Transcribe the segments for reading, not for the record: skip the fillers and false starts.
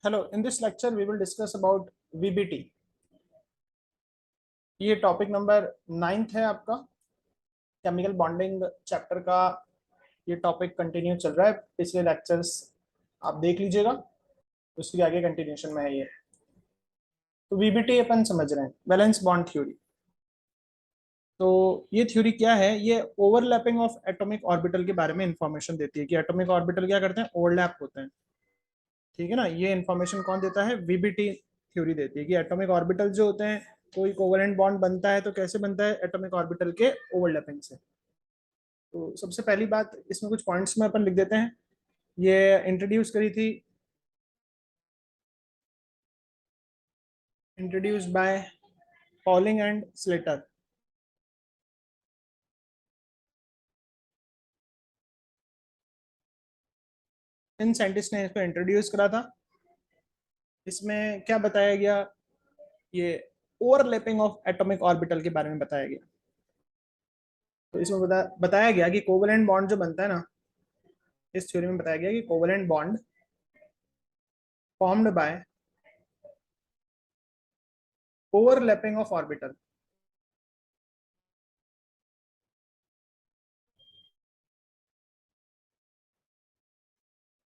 Hello, in this lecture we will discuss about VBT. ये topic number 9th है आपका chemical bonding chapter का। ये टॉपिक कंटिन्यू चल रहा है, पिछले लेक्चर्स आप देख लीजिएगा, उसके आगे कंटिन्यूशन में है ये। तो VBT अपन समझ रहे हैं, वैलेंस बॉन्ड थ्योरी। तो ये थ्योरी क्या है? ये ओवरलैपिंग ऑफ एटॉमिक ऑर्बिटल के बारे में इंफॉर्मेशन देती है कि एटॉमिक ऑर्बिटल क्या करते हैं, ओवरलैप होते हैं। ठीक है ना, ये इंफॉर्मेशन कौन देता है? VBT थ्योरी देती है कि एटॉमिक ऑर्बिटल जो होते हैं, कोई कोवेलेंट बॉन्ड बनता है तो कैसे बनता है? एटॉमिक ऑर्बिटल के ओवरलैपिंग से। तो सबसे पहली बात, इसमें कुछ पॉइंट्स में अपन लिख देते हैं। ये इंट्रोड्यूस करी थी, introduced by polling and Slater. In scientist ने इसको इंट्रोड्यूस करा था। इसमें क्या बताया गया? ये ओवरलैपिंग ऑफ एटॉमिक ऑर्बिटल के बारे में बताया गया। तो इसमें बताया गया कि कोवेलेंट बॉन्ड जो बनता है ना, इस थ्योरी में बताया गया कि covalent bond formed by overlapping of orbital.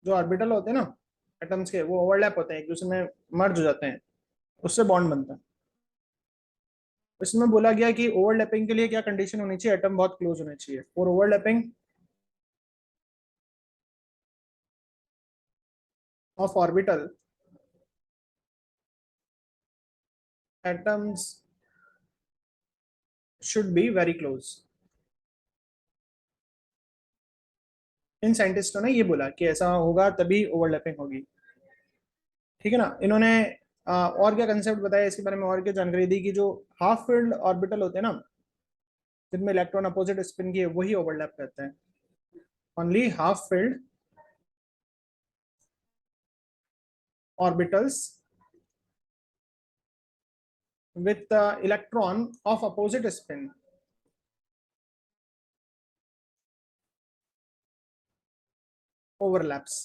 जो ऑर्बिटल होते हैं ना एटम्स के, वो ओवरलैप होते हैं, एक दूसरे में मर्ज हो जाते हैं, उससे बॉन्ड बनता है। इसमें बोला गया कि ओवरलैपिंग के लिए क्या कंडीशन होनी चाहिए? एटम बहुत क्लोज होने चाहिए। For overlapping of orbital, atoms should be very close. इन साइंटिस्टों ने ये बोला कि ऐसा होगा तभी ओवरलैपिंग होगी। ठीक है ना। इन्होंने और क्या कंसेप्ट बताया इसके बारे में, और क्या जानकारी दी कि जो हाफ फिल्ड ऑर्बिटल होते हैं ना, जिनमें इलेक्ट्रॉन अपोजिट स्पिन की है, वही ओवरलैप करते हैं। Only half filled orbitals with electron of opposite spin overlaps,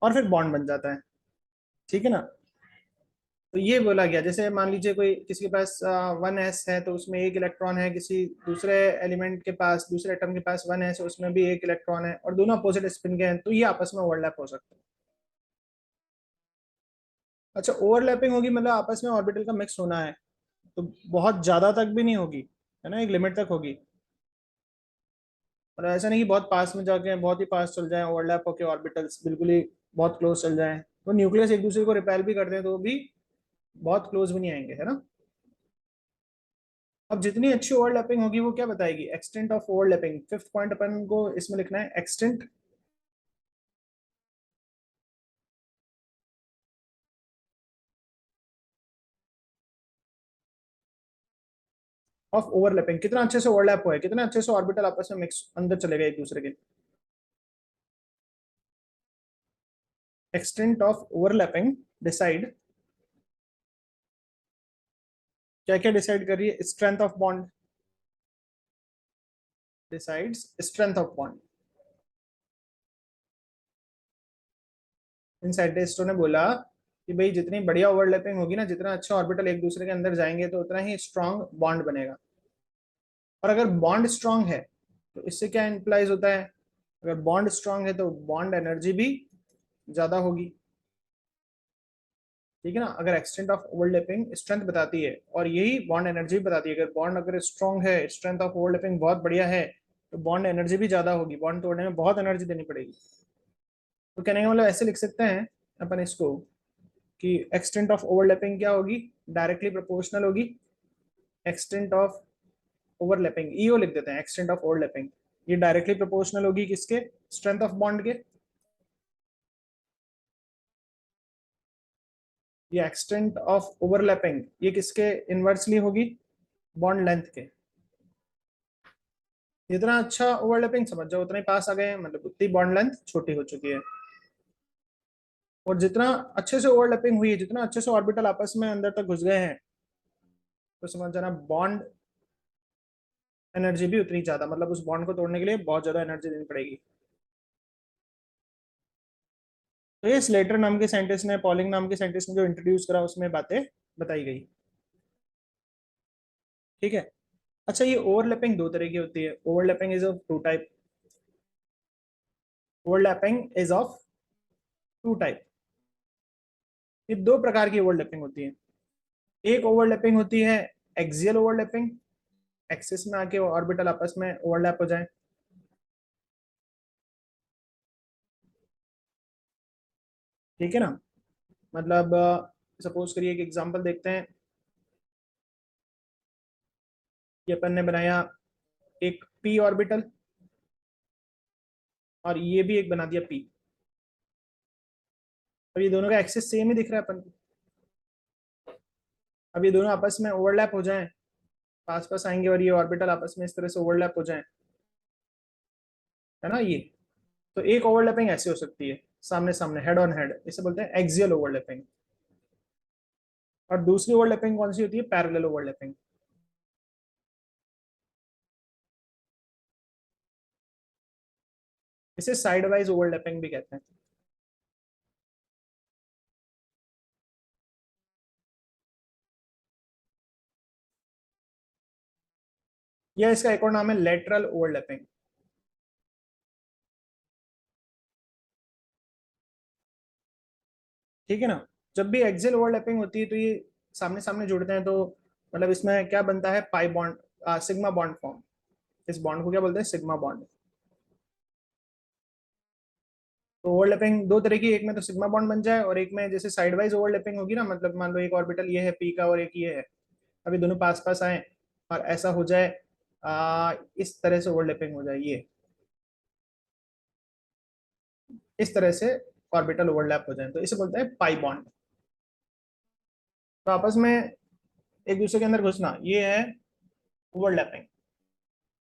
और फिर बॉन्ड बन जाता है। ठीक है ना। तो ये बोला गया, जैसे मान लीजिए कोई किसी के पास 1s है, तो उसमें एक इलेक्ट्रॉन है, किसी दूसरे एलिमेंट के पास, दूसरे एटम के पास 1s है, उसमें भी एक इलेक्ट्रॉन है, और दोनों अपोजिट स्पिन के हैं, तो ये आपस में ओवरलैप हो सकते हैं। अच्छा, ओवरलैपिंग होगी मतलब आपस में ऑर्बिटल का मिक्स होना है, तो बहुत ज्यादा तक भी नहीं होगी, है ना, एक लिमिट तक होगी। और ऐसा नहीं कि बहुत पास में जाके बहुत ही पास चल जाए, ओवरलैप होके ऑर्बिटल्स बिल्कुल ही बहुत क्लोज चल जाए, तो न्यूक्लियस एक दूसरे को रिपेल भी करते हैं तो भी बहुत क्लोज भी नहीं आएंगे, है ना। अब जितनी अच्छी ओवरलैपिंग होगी वो क्या बताएगी? Extent of overlapping. Fifth point अपन को इसमें लिखना है, एक्सटेंट ऑफ ओवरलैपिंग। कितना अच्छे से ओवरलैप हुआ है, कितना अच्छे से ऑर्बिटल आपस में मिक्स अंदर चले गए एक दूसरे के। एक्सटेंट ऑफ ओवरलैपिंग डिसाइड, क्या क्या डिसाइड कर रही है? Strength of bond, decides strength of bond. इन साइंटिस्टों ने बोला कि भाई जितनी बढ़िया ओवरलैपिंग होगी ना, जितना अच्छा ऑर्बिटल एक दूसरे के अंदर जाएंगे, तो उतना ही स्ट्रांग बॉन्ड बनेगा। और अगर बॉन्ड स्ट्रांग है तो इससे क्या इंप्लाइज होता है? अगर बॉन्ड स्ट्रांग है तो बॉन्ड एनर्जी भी ज्यादा होगी। ठीक है ना। अगर एक्सटेंट ऑफ ओवरलैपिंग स्ट्रेंथ बताती है, और यही बॉन्ड एनर्जी बताती है। अगर बॉन्ड अगर स्ट्रांग है, स्ट्रेंथ ऑफ ओवरलैपिंग बहुत बढ़िया है, तो बॉन्ड एनर्जी भी ज्यादा होगी, बॉन्ड तोड़ने में बहुत एनर्जी देनी पड़ेगी। तो कहने का मतलब ऐसे लिख सकते हैं अपन इसको कि एक्सटेंट ऑफ ओवरलैपिंग क्या होगी? डायरेक्टली प्रोपोर्शनल होगी एक्सटेंट ऑफ ओवरलैपिंग, ईओ लिख देते हैं, एक्सटेंट ऑफ ओवरलैपिंग। ये डायरेक्टली प्रोपोर्शनल होगी किसके? स्ट्रेंथ ऑफ बॉन्ड के। ये एक्सटेंट ऑफ ओवरलैपिंग ये किसके इनवर्सली होगी? बॉन्ड लेंथ के। जितना अच्छा ओवरलैपिंग समझ जाओ, उतना ही पास आ गए हैं, मतलब उतनी बॉन्ड लेंथ छोटी हो चुकी है। और जितना अच्छे से ओवरलैपिंग हुई है, जितना अच्छे से ऑर्बिटल आपस में अंदर तक घुस गए हैं, तो समझ जाना बॉन्ड एनर्जी भी उतनी ज्यादा, मतलब उस बॉन्ड को तोड़ने के लिए बहुत ज्यादा एनर्जी देनी पड़ेगी। तो ये स्लेटर नाम के साइंटिस्ट ने, पॉलिंग नाम के साइंटिस्ट ने जो इंट्रोड्यूस करा उसमें बातें बताई गई। ठीक है। अच्छा, ये ओवरलैपिंग दो तरह की होती है। Overlapping is of two type. Overlapping is of two type. ये दो प्रकार की ओवरलैपिंग होती है। एक ओवरलैपिंग होती है एक्सियल ओवरलैपिंग, एक्सिस में आके ऑर्बिटल आपस में ओवरलैप हो जाए। ठीक है ना। मतलब सपोज करिए एक एग्जांपल देखते हैं। ये अपन ने बनाया एक पी ऑर्बिटल, और ये भी एक बना दिया पी। अब ये दोनों का एक्सिस सेम ही दिख रहा है अपन को। अब ये दोनों आपस में ओवरलैप हो जाएं, पास पास आएंगे और ये ऑर्बिटल आपस में इस तरह से ओवरलैप हो जाएं, है ना ये। तो एक ओवरलैपिंग ऐसे हो सकती है, सामने सामने, हेड ऑन हेड, इसे बोलते हैं एक्सियल ओवरलैपिंग। और दूसरी ओवरलैपिंग कौन सी होती है? Parallel overlapping. इसे साइड वाइज ओवरलैपिंग भी कहते हैं। यह इसका एक और नाम है लेटरल ओवरलैपिंग। ठीक है ना। जब भी एक्सियल ओवरलैपिंग होती है तो ये सामने सामने जुड़ते हैं, तो मतलब इसमें क्या बनता है? Pi bond, sigma bond form. इस बॉन्ड को क्या बोलते हैं? Sigma bond. तो ओवरलैपिंग दो तरह की, एक में तो सिग्मा बॉन्ड बन जाए, और एक में जैसे साइड वाइज ओवरलैपिंग होगी ना, मतलब मान लो एक ऑर्बिटल ये है पी का और एक ये है, अभी दोनों पास पास आए और ऐसा हो जाए, इस तरह से ओवरलैपिंग हो जाए, ये इस तरह से ऑर्बिटल ओवरलैप हो जाए, तो इसे बोलते हैं पाई बॉन्ड। तो आपस में एक दूसरे के अंदर घुसना, ये है ओवरलैपिंग।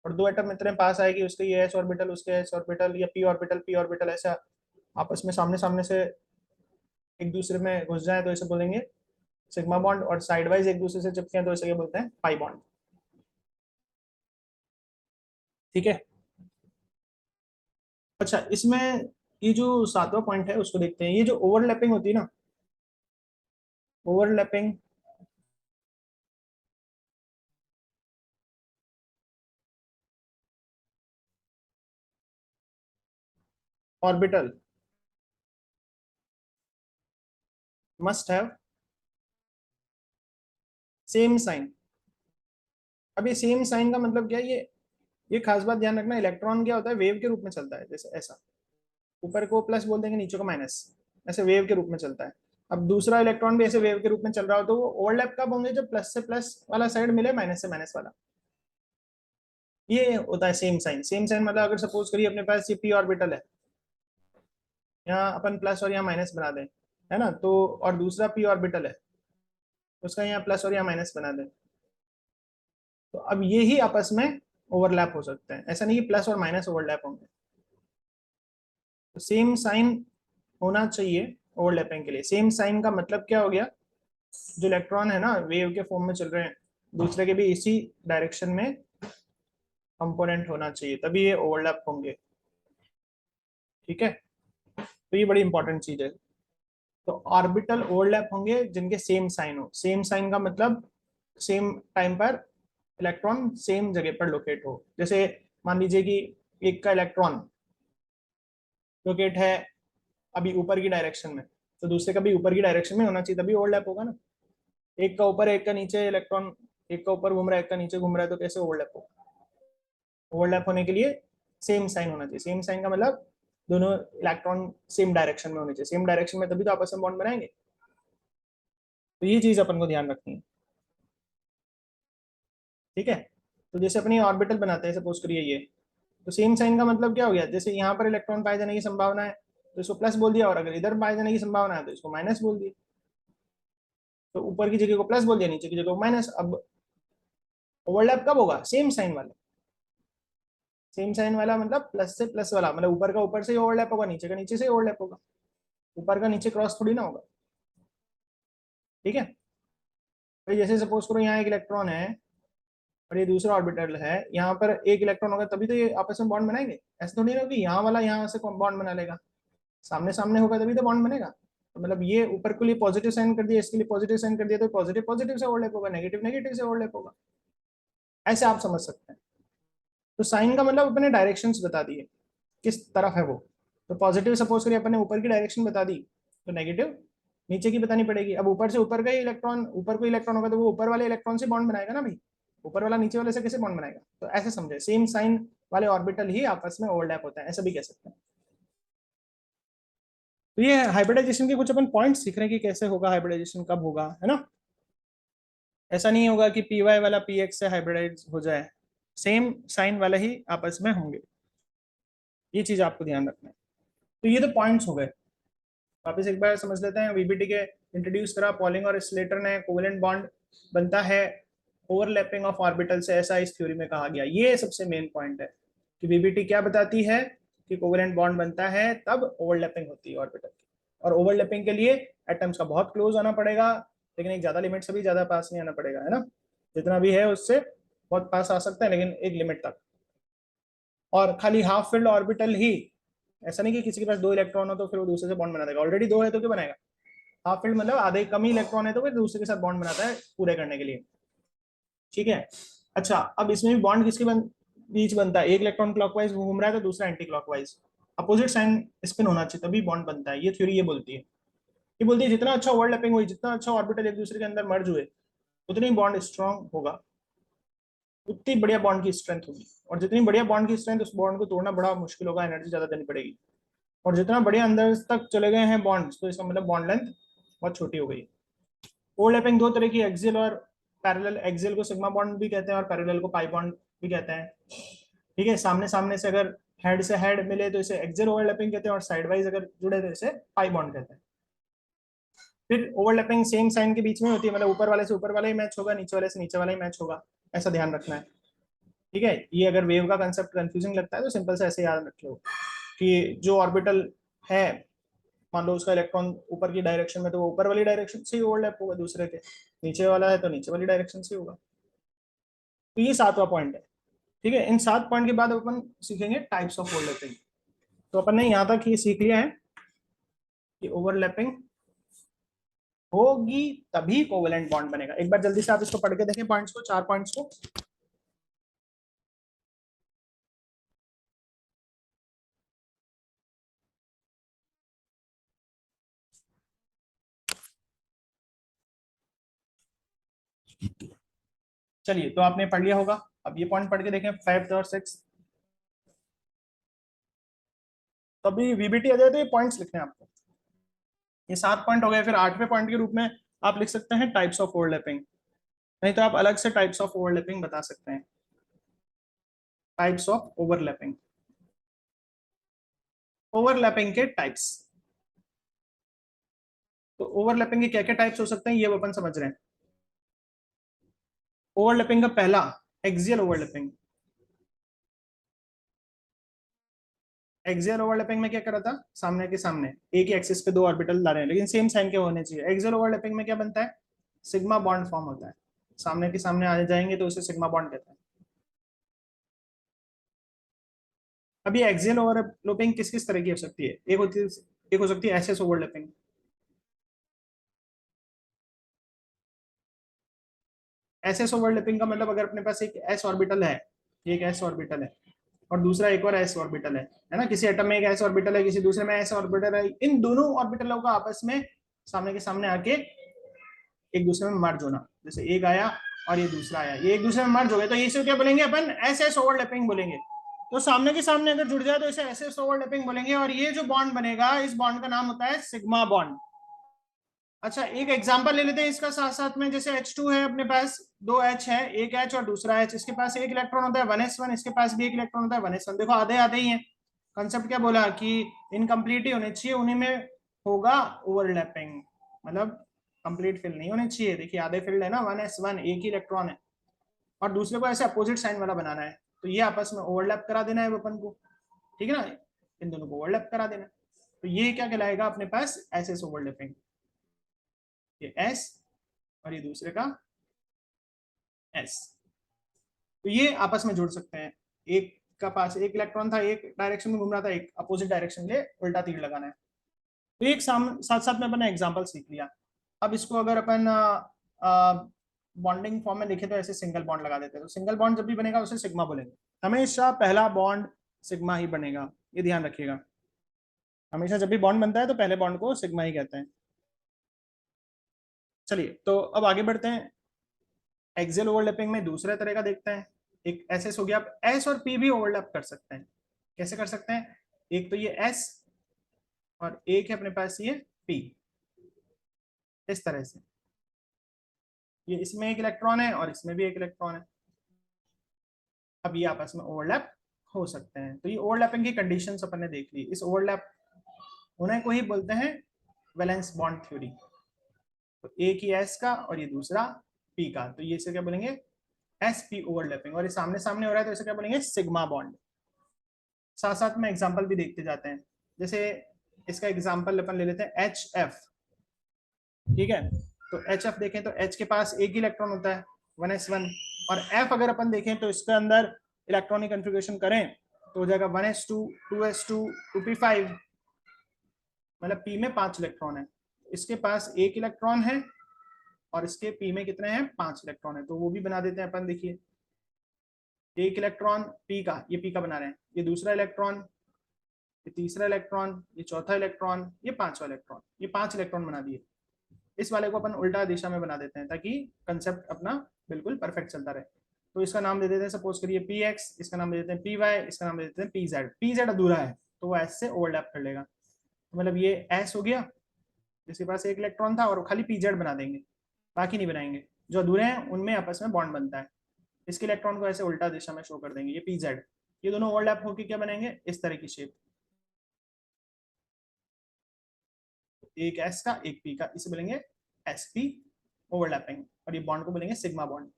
और दो एटम इतने पास आएगी, उसके ये एस ऑर्बिटल, उसके एस ऑर्बिटल, या पी ऑर्बिटल ऐसा आपस में सामने सामने से एक दूसरे में घुस जाए, तो इसे बोलेंगे सिग्मा बॉन्ड। और साइड वाइज एक दूसरे से चिपके हैं, तो इसे क्या बोलते हैं? Pi bond. ठीक है। अच्छा, इसमें ये जो सातवां पॉइंट है उसको देखते हैं। ये जो ओवरलैपिंग होती है ना, overlapping orbital must have same sign. अब ये सेम साइन का मतलब क्या है? ये खास बात ध्यान रखना, इलेक्ट्रॉन क्या होता है? वेव के रूप में चलता है, जैसे ऐसा ऊपर को प्लस बोल देंगे, नीचे को माइनस, ऐसे वेव के रूप में चलता है। अब दूसरा इलेक्ट्रॉन भी ऐसे वेव के रूप में चल रहा हो, तो वो ओवरलैप कब होंगे? जब प्लस से प्लस वाला साइड मिले माइनस से माइनस वाला। ये होता है सेम साइन। सेम साइन मतलब अगर सपोज करिए अपने पास ये पी ऑर्बिटल है, यहाँ अपन प्लस और यहाँ माइनस बना दें, है ना, तो और दूसरा पी ऑर्बिटल है, उसका यहाँ प्लस और यहाँ माइनस बना दें, तो अब ये ही आपस में ओवरलैप हो सकते हैं। ऐसा नहीं कि प्लस और माइनस ओवरलैप होंगे। तो सेम साइन होना चाहिए ओवरलैपिंग के लिए। सेम साइन का मतलब क्या हो गया? जो इलेक्ट्रॉन है ना, वेव के फॉर्म में चल रहे हैं, दूसरे के भी इसी डायरेक्शन में कंपोनेंट होना चाहिए, तभी ये ओवरलैप होंगे। ठीक है। तो ये बड़ी इंपॉर्टेंट चीज है। तो ऑर्बिटल ओवरलैप होंगे जिनके सेम साइन हो। सेम साइन का मतलब सेम टाइम पर इलेक्ट्रॉन सेम जगह पर लोकेट हो। जैसे मान लीजिए कि एक का इलेक्ट्रॉन लोकेट है अभी ऊपर की डायरेक्शन में, तो दूसरे का भी ऊपर की डायरेक्शन में होना चाहिए, तभी ओवरलैप होगा ना। एक का ऊपर एक का नीचे इलेक्ट्रॉन, एक का ऊपर घूम रहा है एक का नीचे घूम रहा है, तो कैसे ओवरलैप होगा? ओवरलैप होने के लिए सेम साइन होना चाहिए। सेम साइन का मतलब दोनों इलेक्ट्रॉन सेम डायरेक्शन में होने चाहिए। सेम डायरेक्शन में तभी तो आपस में बॉन्ड बनाएंगे। तो ये चीज अपन को ध्यान रखनी है। ठीक है। तो जैसे अपनी ऑर्बिटल बनाते हैं, सपोज करिए ये, तो सेम साइन का मतलब क्या हो गया? जैसे यहाँ पर इलेक्ट्रॉन पाए जाने की संभावना है, तो इसको प्लस बोल दिया, और अगर इधर पाए जाने की संभावना है तो इसको माइनस बोल दिया। तो ऊपर की जगह को प्लस बोल दिया, नीचे की जगह को माइनस। अब ओवरलैप कब होगा? सेम साइन वाला। सेम साइन वाला मतलब प्लस से प्लस वाला, मतलब ऊपर का ऊपर से ही ओवरलैप होगा, नीचे का नीचे से ही ओवरलैप होगा। ऊपर का नीचे क्रॉस थोड़ी ना होगा। ठीक है। तो जैसे सपोज करो यहाँ एक इलेक्ट्रॉन है और ये दूसरा ऑर्बिटल है, यहाँ पर एक इलेक्ट्रॉन होगा तभी तो ये आपस में बॉन्ड बनाएंगे। ऐसा थोड़ी ना कि यहाँ वाला यहाँ से बॉन्ड बना लेगा। सामने सामने होगा तभी तो बॉन्ड बनेगा। तो मतलब ये ऊपर के लिए पॉजिटिव साइन कर दिया, इसके लिए पॉजिटिव साइन कर दिया, तो पॉजिटिव पॉजिटिव से ओवरलैप होगा, नेगेटिव नेगेटिव से ओवरलैप होगा। ऐसे आप समझ सकते हैं। तो साइन का मतलब अपने डायरेक्शंस बता दिए किस तरफ है वो। तो पॉजिटिव सपोज करिए अपने ऊपर की डायरेक्शन बता दी, तो नेगेटिव नीचे की बतानी पड़ेगी। अब ऊपर से ऊपर का ही इलेक्ट्रॉन, ऊपर को इलेक्ट्रॉन होगा तो वो ऊपर वाले इलेक्ट्रॉन से बॉन्ड बनाएगा ना भाई, ऊपर वाला नीचे वाले से कैसे बॉन्ड बनाएगा। तो ऐसे समझे, सेम साइन वाले ऑर्बिटल ही आपस में ओवरलैप होता है, ऐसा भी कह सकते हैं। तो ये हाइब्रिडाइजेशन के कुछ अपन पॉइंट्स सीख रहे हैं कि कैसे होगा हाइब्रिडाइजेशन, कब होगा, है ना। ऐसा नहीं होगा कि पी वाई वाला पी एक्स से हाइब्रिडाइज हो जाए, सेम साइन वाला ही आपस में होंगे, ये चीज आपको ध्यान रखना है। तो ये तो पॉइंट्स हो गए। वापस एक बार समझ लेते हैं। वीबीटी के इंट्रोड्यूस करा पॉलिंग और स्लेटर ने, कोवेलेंट बॉन्ड बनता है ओवरलैपिंग ऑफ ऑर्बिटल से, ऐसा इस थ्योरी में कहा गया। ये सबसे मेन पॉइंट है कि वीबीटी क्या बताती है कि कोवेलेंट बॉन्ड बनता है तब ओवरलैपिंग होती है ऑर्बिटल की। और ओवरलैपिंग के लिए एटम्स का बहुत क्लोज आना पड़ेगा, लेकिन एक ज्यादा लिमिट से भी ज्यादा पास नहीं आना पड़ेगा, है ना। जितना भी है उससे बहुत पास आ सकता है, लेकिन एक लिमिट तक। और खाली हाफ फिल्ड ऑर्बिटल ही, ऐसा नहीं कि किसी के पास 2 इलेक्ट्रॉन हो तो फिर वो दूसरे से बॉन्ड बना देगा, ऑलरेडी 2 है तो क्या बनाएगा। हाफ फील्ड मतलब आधे कम ही इलेक्ट्रॉन है तो फिर दूसरे के साथ बॉन्ड बनाता है पूरे करने के लिए, ठीक है। अच्छा, अब इसमें भी बॉन्ड किसके बीच बनता है, एक इलेक्ट्रॉन क्लॉकवाइज घूम रहा है तो दूसरा anti clockwise, opposite sign spin होना चाहिए तभी बॉन्ड बनता है। ये थ्योरी ये बोलती है, ये बोलती है जितना अच्छा ओवरलैपिंग हुई, जितना अच्छा ऑर्बिटल एक दूसरे के अंदर मर्ज हुए, उतनी बॉन्ड स्ट्रांग होगा, उतनी बढ़िया बॉन्ड की स्ट्रेंथ होगी। और जितनी बढ़िया बॉन्ड की स्ट्रेंथ, उस बॉन्ड को तोड़ना बड़ा मुश्किल होगा, एनर्जी ज्यादा देनी पड़ेगी। और जितना बढ़िया अंदर तक चले गए हैं बॉन्ड्स, तो इसका मतलब बॉन्ड लेंथ बहुत छोटी हो गई। ओवरलैपिंग दो तरह की, एक्सियल और पैरेलल। एक्सियल को सिग्मा बॉन्ड भी कहते हैं और पैरेलल को पाई बॉन्ड भी कहते हैं, ठीक है। सामने सामने से अगर हेड से हेड मिले तो इसे एक्सियल ओवरलैपिंग कहते हैं, और साइड वाइज अगर जुड़े तो इसे पाई बॉन्ड कहते हैं। फिर ओवरलैपिंग सेम साइन के बीच में होती है, मतलब ऊपर वाले से ऊपर वाला ही मैच होगा, नीचे वाले से नीचे वाला ही मैच होगा, ऐसा ध्यान रखना है, ठीक है। ये अगर वेव का कंसेप्ट कंफ्यूजिंग लगता है तो सिंपल से ऐसे याद रख लो कि जो ऑर्बिटल है, मान लो उसका इलेक्ट्रॉन ऊपर की डायरेक्शन में, तो वो ऊपर वाली डायरेक्शन से ही ओवरलैप होगा दूसरे के, नीचे वाला है तो नीचे वाली डायरेक्शन से होगा। तो ये 7वां पॉइंट है, ठीक है। इन 7 पॉइंट के बाद अपन सीखेंगे टाइप्स ऑफ ओवरलैपिंग। तो अपन ने यहाँ तक ये सीख लिया है कि ओवरलैपिंग होगी तभी कोवेलेंट बॉन्ड बनेगा। एक बार जल्दी से आप इसको पढ़ के देखें पॉइंट्स को, 4 पॉइंट्स को। चलिए, तो आपने पढ़ लिया होगा, अब ये पॉइंट पढ़ के देखें 5 और 6। तो अभी वीबीटी आ जाए तो ये पॉइंट्स लिखने हैं आपको। ये 7 पॉइंट हो गए। फिर 8वें पॉइंट के रूप में आप लिख सकते हैं टाइप्स ऑफ ओवरलैपिंग, नहीं तो आप अलग से टाइप्स ऑफ ओवरलैपिंग बता सकते हैं। टाइप्स ऑफ ओवरलैपिंग, ओवरलैपिंग के टाइप्स। तो ओवरलैपिंग के क्या क्या टाइप्स हो सकते हैं ये अपन समझ रहे हैं। ओवरलैपिंग का पहला, एक्सियल ओवरलैपिंग। एक्सियल ओवरलैपिंग में क्या करा था, सामने के सामने एक ही एक्सिस पे 2 ऑर्बिटल ला रहे हैं लेकिन सेम साइन के होने चाहिए। एक्सियल ओवरलैपिंग में क्या बनता है, सिग्मा बॉन्ड फॉर्म होता है, सामने के सामने आ जाएंगे तो उसे सिग्मा बॉन्ड कहते हैं। अभी एक्सियल ओवरलैपिंग किस किस तरह की हो सकती है, एक हो सकती है एसएस ओवरलैपिंग। एसएस ओवरलैपिंग का मतलब अगर अपने पास एक एस ऑर्बिटल है, एक एस ऑर्बिटल है और दूसरा एक और एस ऑर्बिटल है ना, किसी एटम में एक एस ऑर्बिटल है, किसी दूसरे में एस ऑर्बिटल है, इन दोनों ऑर्बिटलों का आपस में सामने के सामने आके एक दूसरे में मर्ज होना। जैसे एक आया और ये दूसरा आया, ये एक दूसरे में मर्ज हो गए, तो इसे क्या बोलेंगे अपन, एस एस ओवरलैपिंग बोलेंगे। तो सामने के सामने अगर जुड़ जाए तो इसे एस एस ओवरलैपिंग बोलेंगे, और ये जो बॉन्ड बनेगा इस बॉन्ड का नाम होता है सिग्मा बॉन्ड। अच्छा, एक एग्जांपल ले लेते हैं इसका साथ साथ में। जैसे H2 है अपने पास, 2 H है, एक H और दूसरा H, इसके पास एक इलेक्ट्रॉन होता है 1s1, इसके पास भी एक इलेक्ट्रॉन होता है 1s1। देखो आधे आधे ही है। कंसेप्ट क्या बोला कि इनकम्प्लीट ही होने चाहिए, उन्हीं में होगा ओवरलैपिंग, मतलब कंप्लीट फिल नहीं होने चाहिए। देखिए आधे फिल्ड है ना, 1s1 एक ही इलेक्ट्रॉन है, और दूसरे को ऐसे अपोजिट साइन वाला बनाना है, तो ये आपस में ओवरलैप करा देना है अपन को, ठीक है ना, इन दोनों को ओवरलैप करा देना। तो ये क्या कहलाएगा अपने पास, एस एस ओवरलैपिंग। ये एस और ये दूसरे का एस, तो ये आपस में जुड़ सकते हैं। एक का पास एक इलेक्ट्रॉन था, एक डायरेक्शन में घूम रहा था, एक अपोजिट डायरेक्शन में उल्टा तीर लगाना है, तो एक साथ साथ में अपन ने एग्जाम्पल सीख लिया। अब इसको अगर अपन बॉन्डिंग फॉर्म में लिखे तो ऐसे सिंगल बॉन्ड लगा देते हैं। तो सिंगल बॉन्ड जब भी बनेगा उसे सिग्मा बोलेंगे। हमेशा पहला बॉन्ड सिग्मा ही बनेगा, ये ध्यान रखिएगा। हमेशा जब भी बॉन्ड बनता है तो पहले बॉन्ड को सिग्मा ही कहते हैं। चलिए तो अब आगे बढ़ते हैं। एक्सियल ओवरलैपिंग में दूसरे तरह का देखते हैं। एक एस हो गया। आप एस और पी भी ओवरलैप कर सकते हैं। कैसे कर सकते हैं? एक तो ये एस और एक है अपने पास ये पी, इस तरह से। ये इसमें एक इलेक्ट्रॉन है और इसमें भी एक इलेक्ट्रॉन है। अब ये आपस में ओवरलैप हो सकते हैं। तो ये ओवरलैपिंग की कंडीशंस अपन ने देख ली। इस ओवरलैप होने को ही बोलते हैं वैलेंस बॉन्ड थ्योरी। तो एक ही एस का और ये दूसरा पी का, तो ये इसे क्या बोलेंगे? S P overlapping. और ये सामने सामने हो रहा है तो इसे क्या बोलेंगे? Sigma bond. साथ साथ में एग्जांपल भी देखते जाते हैं। जैसे इसका एग्जांपल अपन ले लेते हैं एच एफ। ठीक है, तो एच एफ देखें तो एच के पास एक ही इलेक्ट्रॉन होता है 1s1। और एफ अगर अपन देखें तो इसके अंदर इलेक्ट्रॉनिक कन्फिगरेशन करें तो हो जाएगा 1s2 2s2 2p5। मतलब पी में 5 इलेक्ट्रॉन है, इसके पास एक इलेक्ट्रॉन है और इसके पी में कितने हैं? 5 इलेक्ट्रॉन है। तो वो भी बना देते हैं अपन। देखिए एक इलेक्ट्रॉन पी का, ये पी का बना रहे हैं, ये दूसरा इलेक्ट्रॉन, ये तीसरा इलेक्ट्रॉन, ये चौथा इलेक्ट्रॉन, ये पांचवा इलेक्ट्रॉन, ये 5 इलेक्ट्रॉन बना दिए। इस वाले को अपन उल्टा दिशा में बना देते हैं ताकि कंसेप्ट अपना बिल्कुल परफेक्ट चलता रहे। तो इसका नाम दे देते हैं, सपोज करिए पी एक्स, इसका नाम दे देते हैं पी वाई, इसका नाम दे देते हैं पी जेड। पी जेड अधूरा है तो वो एस से ओवरलैप कर लेगा। तो मतलब ये एस हो गया जिसके पास एक इलेक्ट्रॉन था, और खाली पी जेड बना देंगे, बाकी नहीं बनाएंगे। जो अधूरे हैं उनमें आपस में बॉन्ड बनता है। इसके इलेक्ट्रॉन को ऐसे उल्टा दिशा में शो कर देंगे, ये पी जेड। ये दोनों ओवरलैप होकर क्या बनेंगे? इस तरह की शेप। एक एस का एक पी का, इसे बोलेंगे एस पी ओवरलैपिंग, और ये बॉन्ड को बोलेंगे सिग्मा बॉन्ड।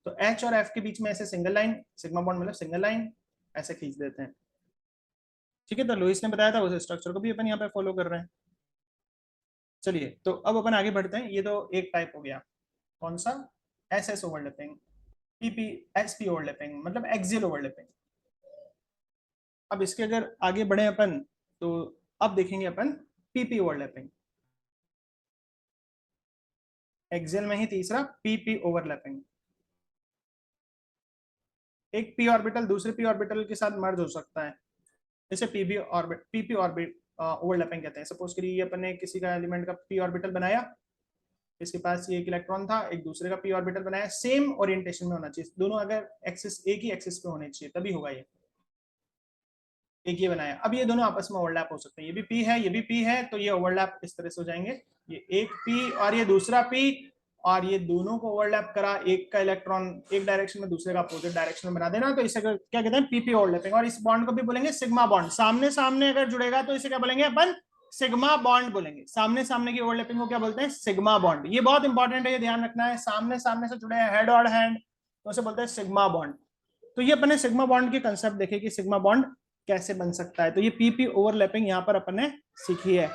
तो एच और एफ के बीच में ऐसे सिंगल लाइन, सिग्मा बॉन्ड मतलब सिंगल लाइन, ऐसे खींच देते हैं। ठीक है, तो लुईस ने बताया था उस स्ट्रक्चर को भी अपन यहाँ पे फॉलो कर रहे हैं। चलिए तो अब अपन आगे बढ़ते हैं। ये तो एक टाइप हो गया, कौन सा? S S overlapping, PP S P overlapping मतलब एक्सियल ओवरलैपिंग। अब इसके अगर आगे बढ़े अपन तो अब देखेंगे अपन पीपी ओवरलैपिंग। एक्सियल में ही तीसरा पीपी ओवरलैपिंग। एक पी ऑर्बिटल दूसरे पी ऑर्बिटल के साथ मर्ज हो सकता है, इसे पीपी ऑर्बिट ओवरलैपिंग कहते हैं। सपोज करिए ये अपन ने किसी का एलिमेंट का पी ऑर्बिटल बनाया, इसके पास ये एक इलेक्ट्रॉन था, एक दूसरे का पी ऑर्बिटल बनाया, सेम ओरिएंटेशन में होना चाहिए, दोनों अगर एक्सिस एक ही एक्सिस पे होने चाहिए तभी होगा। ये एक ये बनाया, अब ये दोनों आपस में ओवरलैप हो सकते हैं। ये भी पी है, ये भी पी है, तो ये ओवरलैप इस तरह से हो जाएंगे। ये एक पी और ये दूसरा पी, और ये दोनों को ओवरलैप करा, एक का इलेक्ट्रॉन एक डायरेक्शन में दूसरे का अपोजिट डायरेक्शन में बना देना, तो इसे क्या कहते हैं? PP overlapping. और इस बॉन्ड को भी बोलेंगे सिग्मा बॉन्ड। सामने सामने अगर जुड़ेगा तो इसे क्या बोलेंगे अपन? सिग्मा बॉन्ड बोलेंगे। सामने सामने की ओवरलैपिंग को क्या बोलते हैं? Sigma bond. ये बहुत इंपॉर्टेंट है, ये ध्यान रखना है। सामने सामने से जुड़े हैं हेड और हैंड तो उसे बोलते हैं सिग्मा बॉन्ड। तो ये अपने सिग्मा बॉन्ड की कंसेप्ट देखे कि सिग्मा बॉन्ड कैसे बन सकता है। तो ये पीपी ओवरलैपिंग यहाँ पर अपन ने सीखी है।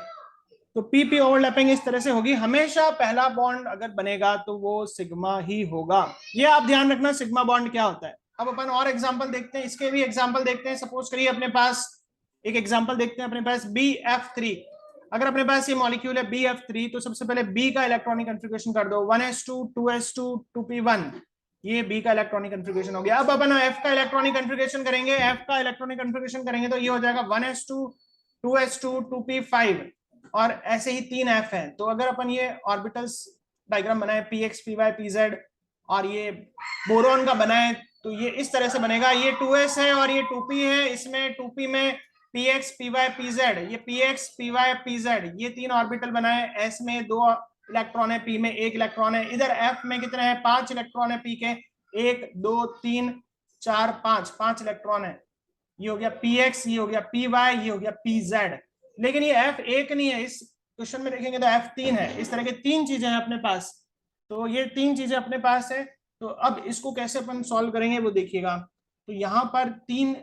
तो पीपी ओवरलैपिंग इस तरह से होगी, हमेशा पहला बॉन्ड अगर बनेगा तो वो सिग्मा ही होगा। ये आप ध्यान रखना सिग्मा बॉन्ड क्या होता है। अब अपन और एग्जांपल देखते हैं, इसके भी एग्जांपल देखते हैं। सपोज करिए अपने पास एक एग्जांपल देखते हैं, अपने पास BF3। अगर अपने पास ये मॉलिक्यूल है BF3 तो सबसे पहले B का इलेक्ट्रॉनिक कन्फिगरेशन कर दो, 1s2 2s2 2p1। ये B का इलेक्ट्रॉनिक कन्फिगरेशन हो गया। अब अपन F का इलेक्ट्रॉनिक कन्फिगरेशन करेंगे, F का इलेक्ट्रॉनिक कन्फिगरेशन करेंगे तो ये हो जाएगा 1s2 2s2 2p5, और ऐसे ही 3 F है। तो अगर अपन ये ऑर्बिटल्स डायग्राम बनाए px py pz और ये बोरोन का बनाए तो ये इस तरह से बनेगा। ये 2s है और ये 2p है, इसमें 2p में px py pz, ये px py pz, ये 3 ऑर्बिटल बनाए। s में 2 इलेक्ट्रॉन है, p में 1 इलेक्ट्रॉन है। इधर f में कितने हैं? 5 इलेक्ट्रॉन है p के, 1 2 3 4 5 इलेक्ट्रॉन है। ये हो गया px, ये हो गया py, ये हो गया pz। लेकिन ये f एक नहीं है, इस क्वेश्चन में देखेंगे तो f 3 है। इस तरह के 3 चीजें हैं अपने पास। तो ये 3 चीजें अपने पास है। तो अब इसको कैसे अपन सॉल्व करेंगे वो देखिएगा। तो यहाँ पर 3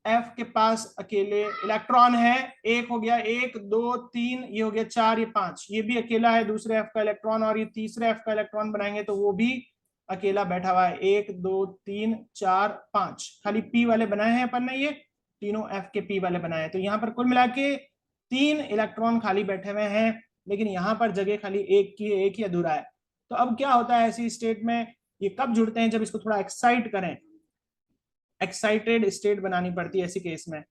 F के पास अकेले इलेक्ट्रॉन है, एक हो गया, 1 2 3, ये हो गया 4, ये 5, ये भी अकेला है दूसरे F का इलेक्ट्रॉन, और ये तीसरे F का इलेक्ट्रॉन बनाएंगे तो वो भी अकेला बैठा हुआ है। 1 2 3 4 5, खाली P वाले बनाए हैं अपन ने, ये तीनों F के P वाले बनाए हैं। तो यहाँ पर कुल मिला के 3 इलेक्ट्रॉन खाली बैठे हुए हैं, लेकिन यहाँ पर जगह खाली एक ही अधूरा है। तो अब क्या होता है ऐसी स्टेट में, ये कब जुड़ते हैं, जब इसको थोड़ा एक्साइट करें, एक्साइटेड स्टेट बनानी पड़ती है ऐसी केस में।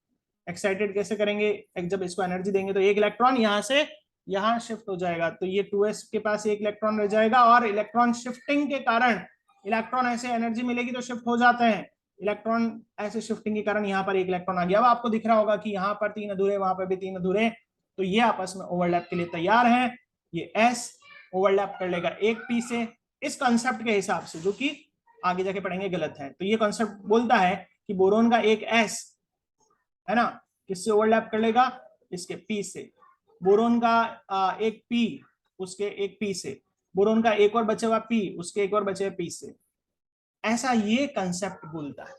एक्साइटेड कैसे करेंगे, जब इसको एनर्जी देंगे तो एक इलेक्ट्रॉन यहाँ से यहाँ शिफ्ट हो जाएगा, तो ये 2s के पास एक इलेक्ट्रॉन रह जाएगा, और इलेक्ट्रॉन शिफ्टिंग के कारण इलेक्ट्रॉन ऐसे एनर्जी मिलेगी तो शिफ्ट हो जाते हैं, इलेक्ट्रॉन ऐसे शिफ्टिंग के कारण यहाँ पर एक इलेक्ट्रॉन आ गया। अब आपको दिख रहा होगा कि यहाँ पर 3 अधूरे, वहां पर भी 3 अधूरे, तो ये आपस में ओवरलैप के लिए तैयार है। ये s ओवरलैप कर लेगा एक p से, इस कंसेप्ट के हिसाब से, जो कि आगे जाके पढ़ेंगे गलत है। तो ये कॉन्सेप्ट बोलता है कि बोरोन का एक s है ना, किससे ओवरलैप कर लेगा, इसके p से। बोरोन का एक p उसके एक p से, बोरोन का एक और बचे हुआ p उसके एक और बचे हुए p से, ऐसा ये कंसेप्ट बोलता है।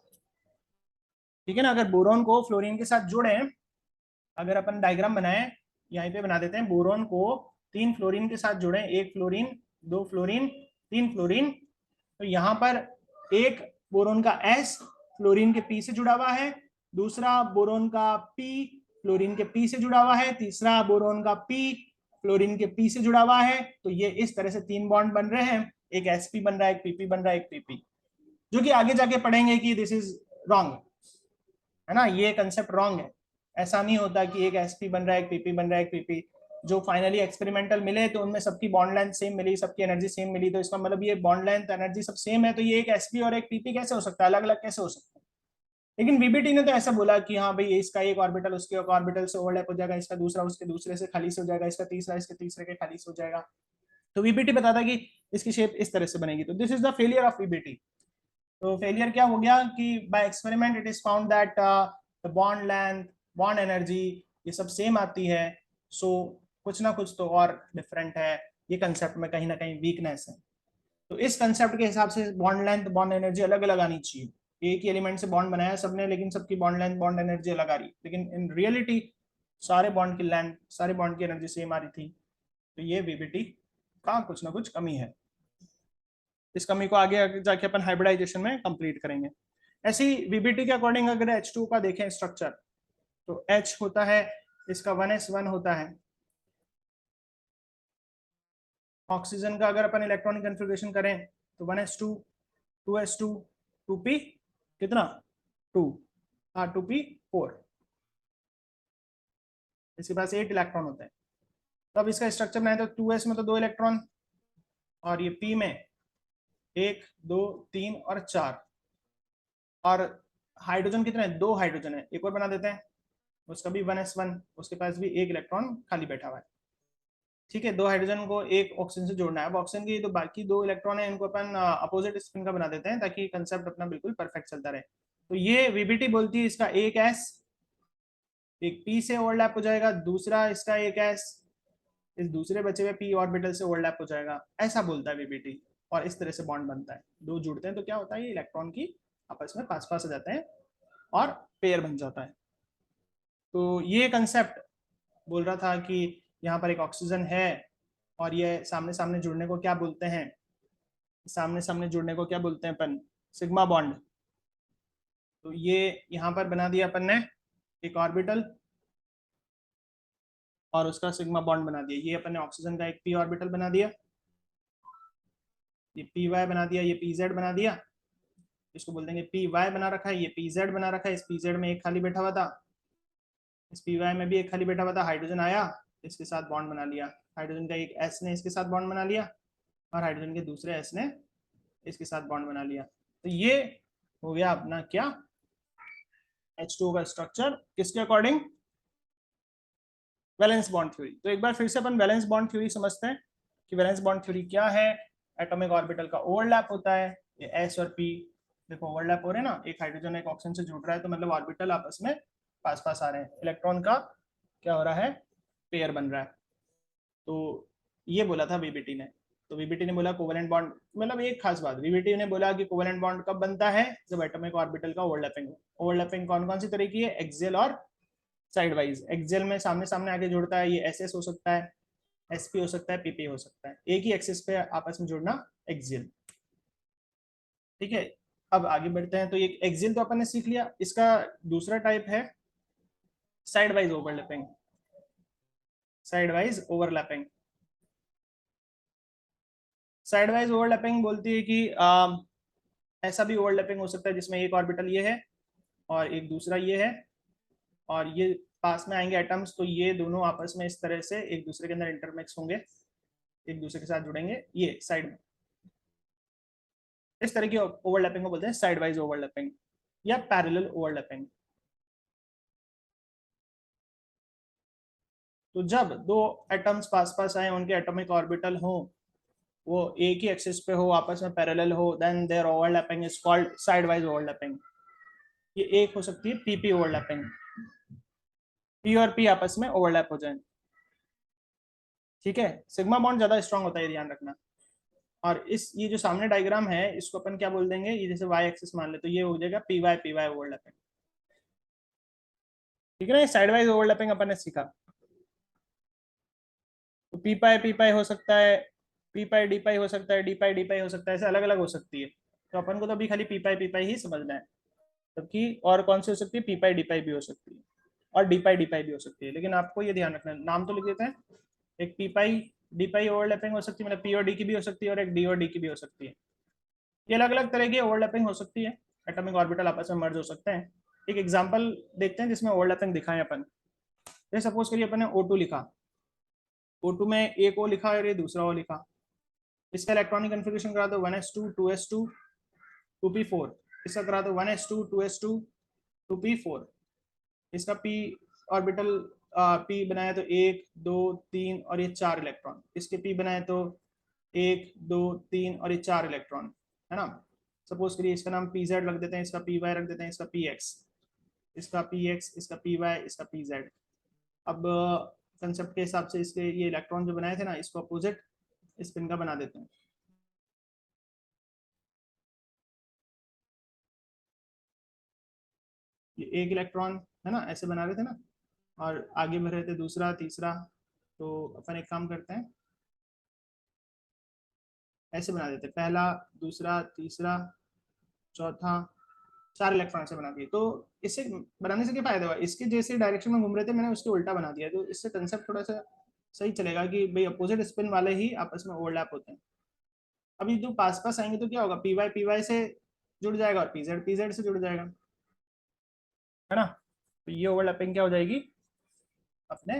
ठीक है ना। अगर बोरोन को फ्लोरीन के साथ जोड़े, अगर अपन डायग्राम बनाए, यहीं पे बना देते हैं, बोरोन को 3 फ्लोरीन के साथ जोड़े, 1 फ्लोरीन 2 फ्लोरीन 3 फ्लोरीन, तो यहाँ पर एक बोरोन का s फ्लोरीन के p से जुड़ा हुआ है, दूसरा बोरोन का p फ्लोरीन के p से जुड़ा हुआ है, तीसरा बोरोन का p फ्लोरीन के p से जुड़ा हुआ है। तो ये इस तरह से 3 बॉन्ड बन रहे हैं, एक sp बन रहा है, एक pp बन रहा है, एक pp, जो कि आगे जाके पढ़ेंगे कि दिस इज रॉन्ग, है ना, ये कंसेप्ट रॉन्ग है। ऐसा नहीं होता कि एक sp बन रहा है, एक pp बन रहा है, एक pp, जो फाइनली एक्सपेरिमेंटल मिले तो उनमें सबकी बॉन्ड लेंथ सेम मिली, सबकी एनर्जी सेम मिली, तो इसका मतलब ये बॉन्ड लेंथ एनर्जी सब सेम है, तो ये एक sp और एक pp कैसे हो सकता है, अलग अलग कैसे हो सकता है। लेकिन वीबीटी ने तो ऐसा बोला कि हाँ भाई, इसका एक ऑर्बिटल उसके एक ऑर्बिटल से ओवरलैप हो जाएगा, इसका दूसरा उसके दूसरे से खाली से हो जाएगा, इसका तीसरा इसके तीसरे के खाली से हो जाएगा। तो वीबीटी बताता है कि इसकी शेप इस तरह से बनेगी। तो this is the failure of VBT. तो फेलियर क्या हो गया कि by experiment it is found that the bond length, bond energy, ये सब सेम आती है, सो कुछ ना कुछ तो और डिफरेंट है, ये कंसेप्ट में कहीं ना कहीं वीकनेस है। तो इस कंसेप्ट के हिसाब से बॉन्ड लेंथ, बॉन्ड एनर्जी अलग अलग आनी चाहिए। एक ही एलिमेंट से बॉन्ड बनाया सबने, लेकिन सबकी बॉन्ड लेंथ, बॉन्ड एनर्जी अलग आ रही, लेकिन इन रियलिटी सारे बॉन्ड की लेंथ, सारे बॉन्ड की एनर्जी सेम आ रही थी। तो ये वीबीटी का कुछ ना कुछ कमी है। इस कमी को आगे जाके अपन हाइब्रिडाइजेशन में कंप्लीट करेंगे। ऐसी वीबीटी के अकॉर्डिंग अगर H2 का देखें स्ट्रक्चर, तो H होता है, इसका 1s1 होता है। ऑक्सीजन का अगर अपन इलेक्ट्रॉनिक कन्फिग्रेशन करें तो 1s2 2s2 2p कितना 2, हाँ 2p4, इसके पास 8 इलेक्ट्रॉन होते हैं। तो अब इसका स्ट्रक्चर बनाए तो 2s में तो 2 इलेक्ट्रॉन, और ये p में 1 2 3 और 4, और हाइड्रोजन कितने हैं, 2 हाइड्रोजन है, एक और बना देते हैं, उसका भी 1s1, उसके पास भी 1 इलेक्ट्रॉन खाली बैठा हुआ है। ठीक है, 2 हाइड्रोजन को एक ऑक्सीजन से जोड़ना है। अब ऑक्सीजन की तो बाकी 2 इलेक्ट्रॉन है, इनको अपन अपोजिट स्पिन का बना देते हैं, ताकि कंसेप्ट अपना बिल्कुल परफेक्ट चलता रहे। तो ये वीबीटी बोलती है इसका एक s एक p से ओवरलैप हो जाएगा, दूसरा इसका एक s इस दूसरे बचे हुए p ऑर्बिटल से ओवरलैप हो जाएगा, ऐसा बोलता है वीबीटी। और इस तरह से बॉन्ड बनता है, 2 जुड़ते हैं तो क्या होता है, ये इलेक्ट्रॉन की आपस में पास पास हो जाते हैं और पेयर बन जाता है। तो ये कंसेप्ट बोल रहा था कि यहाँ पर एक ऑक्सीजन है, और ये सामने सामने जुड़ने को क्या बोलते हैं, सामने सामने जुड़ने को क्या बोलते हैं अपन, सिग्मा बॉन्ड। तो ये यहाँ पर बना दिया अपन ने एक ऑर्बिटल, और उसका सिग्मा बॉन्ड बना दिया। ये अपन ने ऑक्सीजन का एक पी ऑर्बिटल बना दिया, ये पी वाई बना दिया, ये पी जेड बना दिया, इसको बोल देंगे पी वाई बना रखा है, ये पी जेड बना रखा है। इस पी जेड में एक खाली बैठा हुआ था, इस पी वाई में भी एक खाली बैठा हुआ था, हाइड्रोजन आया, इसके साथ बॉन्ड बना लिया, हाइड्रोजन का एक एस ने इसके साथ बॉन्ड बना लिया, और हाइड्रोजन के दूसरे एस ने इसके साथ बॉन्ड बना लिया। तो ये हो गया अपना क्या, H2O का स्ट्रक्चर, किसके अकॉर्डिंग, वैलेंस बॉन्ड थ्योरी। तो एक बार फिर से अपन वैलेंस बॉन्ड थ्योरी समझते हैं कि वैलेंस बॉन्ड थ्योरी क्या है। एटॉमिक ऑर्बिटल का ओवरलैप होता है, ये S और P देखो ओवरलैप हो रहे हैं ना, एक हाइड्रोजन एक ऑक्सीजन से जुड़ रहा है, तो मतलब ऑर्बिटल आपस में पास पास आ रहे हैं, इलेक्ट्रॉन का क्या हो रहा है, पेयर बन रहा है। तो ये बोला था वीबीटी ने। तो वीबीटी ने बोला कोवेलेंट बॉन्ड, मतलब एक खास बात, वीबीटी ने बोला कि कोवेलेंट बॉन्ड कब बनता है, जब एटॉमिक ऑर्बिटल का ओवरलैपिंग हो। ओवरलैपिंग कौन कौन सी तरह की है, एक्सियल और साइड वाइज। एक्सियल में सामने सामने आगे जुड़ता है, ये एसएस हो सकता है, एसपी हो सकता है, पीपी हो सकता है, एक ही एक्सिस पे आपस में जुड़ना एक्सियल। ठीक है, अब आगे बढ़ते हैं। तो ये एक्सियल तो अपन ने सीख लिया, इसका दूसरा टाइप है side wise overlapping. Side wise overlapping. Side wise overlapping बोलती है कि ऐसा भी ओवरलैपिंग हो सकता है जिसमें एक ऑर्बिटल ये है और एक दूसरा ये है और ये पास में आएंगे एटम्स, तो ये दोनों आपस में इस तरह से एक दूसरे के अंदर इंटरमिक्स होंगे, एक दूसरे के साथ जुड़ेंगे ये साइड में। इस तरह की ओवरलैपिंग को बोलते हैं साइड वाइज ओवरलैपिंग या पैरेलल ओवरलैपिंग। तो जब दो एटम्स पास पास आए, उनके एटॉमिक ऑर्बिटल हो, वो एक ही एक्सिस पे हो, आपस में पैरेलल हो, then there overlapping is called side wise overlapping. ये एक हो सकती है पीपी ओवरलैपिंग, पी और पी आपस में ओवरलैप हो जाए। ठीक है, सिग्मा बॉन्ड ज्यादा स्ट्रांग होता है, ध्यान रखना। और इस ये जो सामने डायग्राम है इसको अपन क्या बोल देंगे, ये जैसे वाई एक्सिस मान ले तो ये हो जाएगा पी वाई ओवरलैपिंग। ठीक है ना, ये साइड वाइज ओवरलैपिंग अपन ने सीखा। तो पी पाई हो सकता है, पी पाई डी पाई हो सकता है, डी पाई हो सकता है, ऐसे अलग अलग हो सकती है। तो अपन को तो अभी खाली पी पाई ही समझना है, जबकि और कौन सी हो सकती है, पी पाई डी पाई भी हो सकती है और डी पाई भी हो सकती है। लेकिन आपको ये ध्यान रखना है, नाम तो लिख देते हैं, एक पी पाई डी पाई ओवरलैपिंग हो सकती है, मतलब पी और डी की भी हो सकती है, और एक डी और डी की भी हो सकती है। ये अलग अलग तरह की ओवरलैपिंग हो सकती है, एटॉमिक ऑर्बिटल आपस में मर्ज हो सकते हैं। एक एग्जांपल देखते हैं जिसमें ओवरलैपिंग दिखाएं अपन। जैसे सपोज करिए अपन ने O2 लिखा, O2 में एक O लिखा और ये दूसरा O लिखा। इसका इलेक्ट्रॉनिक कन्फिग्रेशन करा दो 1s2 2s2 2p4। इसका करा दो 1s2 2s2 2p4। इसका p ऑर्बिटल p बनाया तो 1 2 3 और ये 4 इलेक्ट्रॉन। इसके p बनाए तो 1 2 3 और ये 4 इलेक्ट्रॉन, है ना। सपोज करिए इसका नाम pz रख देते हैं, इसका py रख देते हैं, इसका px, इसका px, इसका py, इसका pz। अब कंसेप्ट के हिसाब से इसके ये इलेक्ट्रॉन जो बनाए थे ना, इसको अपोजिट स्पिन का बना देते हैं। ये एक इलेक्ट्रॉन है ना, ऐसे बना रहे थे ना, और आगे बढ़ रहे थे दूसरा तीसरा। तो अपन एक काम करते हैं, ऐसे बना देते, पहला दूसरा तीसरा चौथा, 4 इलेक्ट्रॉन से बना दिए। तो इससे बनाने से क्या फायदा हुआ, इसके जैसे डायरेक्शन में घूम रहे थे मैंने उसके उल्टा बना दिया, तो इससे कंसेप्ट थोड़ा सा सही चलेगा कि भाई अपोजिट स्पिन वाले ही आपस में ओवरलैप होते हैं। अभी जो पास पास आएंगे तो क्या होगा, पी वाई से जुड़ जाएगा और पी जेड से जुड़ जाएगा, है ना। तो ये ओवरलैपिंग क्या हो जाएगी, अपने